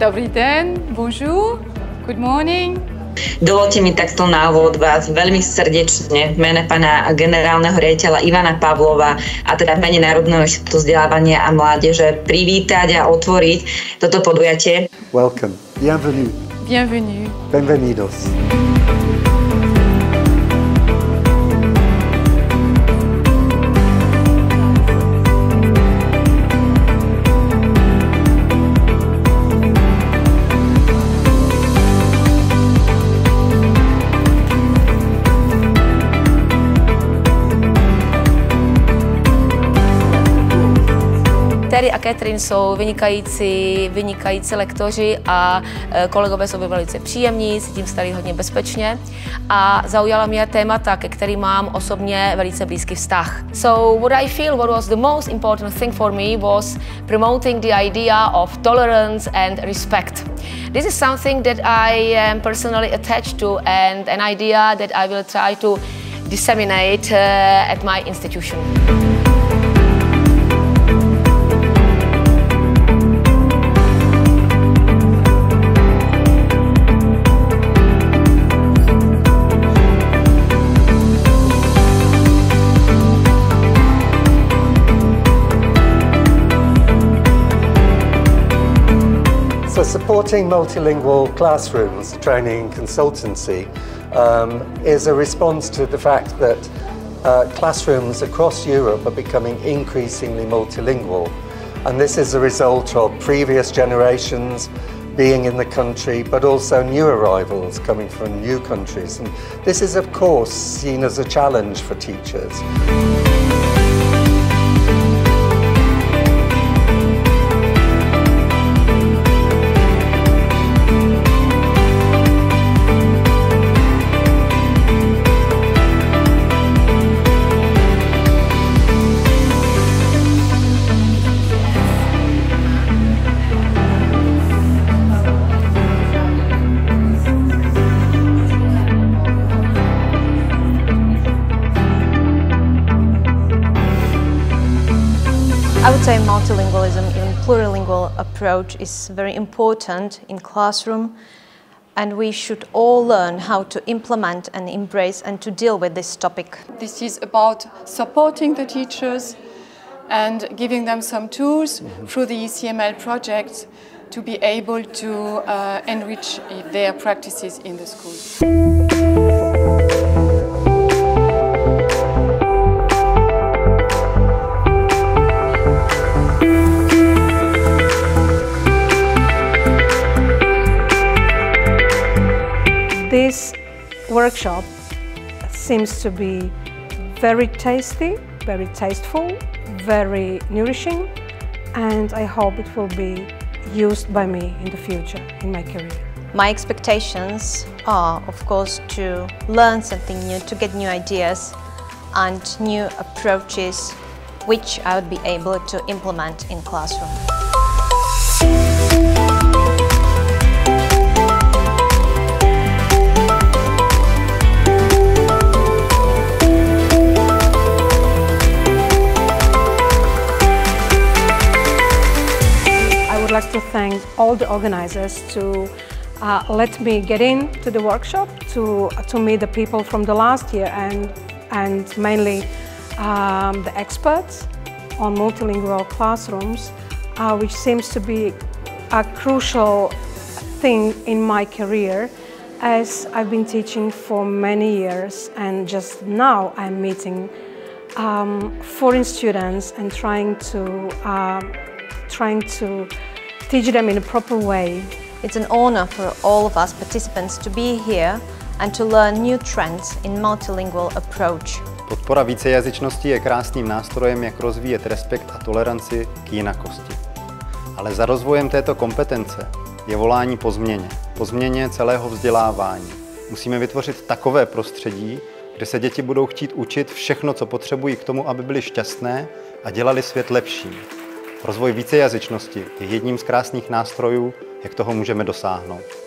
Dobrý den, bonjour, good morning. Dovolte mi takto na úvod vás veľmi srdečne v mene pána generálneho riaditeľa Ivana Pavlova a teda v mene Národného inštitútu vzdelávania a mládeže privítať a otvoriť toto podujatie. Welcome. Bienvenue. Bienvenue. Bienvenidos. Terry a Catherine jsou vynikající lektoři a kolegové jsou velice příjemní, cítím se tady hodně bezpečně a zaujala mě témata, ke kterým mám osobně velice blízký vztah. So what I feel what was the most important thing for me was promoting the idea of tolerance and respect. This is something that I am personally attached to and an idea that I will try to disseminate at my institution. So supporting multilingual classrooms, training and consultancy is a response to the fact that classrooms across Europe are becoming increasingly multilingual. And this is a result of previous generations being in the country, but also new arrivals coming from new countries. And this is of course seen as a challenge for teachers. I would say multilingualism, even plurilingual approach is very important in classroom, and we should all learn how to implement and embrace and to deal with this topic. This is about supporting the teachers and giving them some tools through the ECML project to be able to enrich their practices in the schools. This workshop seems to be very tasty, very tasteful, very nourishing, and I hope it will be used by me in the future, in my career. My expectations are, of course, to learn something new, to get new ideas and new approaches which I would be able to implement in classroom. I would like to thank all the organizers to let me get into the workshop, to meet the people from the last year and mainly the experts on multilingual classrooms, which seems to be a crucial thing in my career, as I've been teaching for many years and just now I'm meeting foreign students and trying to teach them in a proper way. It's an honor for all of us participants to be here and to learn new trends in multilingual approach. Podpora vícejazyčnosti je krásným nástrojem, jak rozvíjet respekt a toleranci k jinakosti. Ale za rozvojem této kompetence je volání po změně celého vzdělávání. Musíme vytvořit takové prostředí, kde se děti budou chtít učit všechno, co potřebují k tomu, aby byly šťastné a dělali svět lepším. Rozvoj vícejazyčnosti je jedním z krásných nástrojů, jak toho můžeme dosáhnout.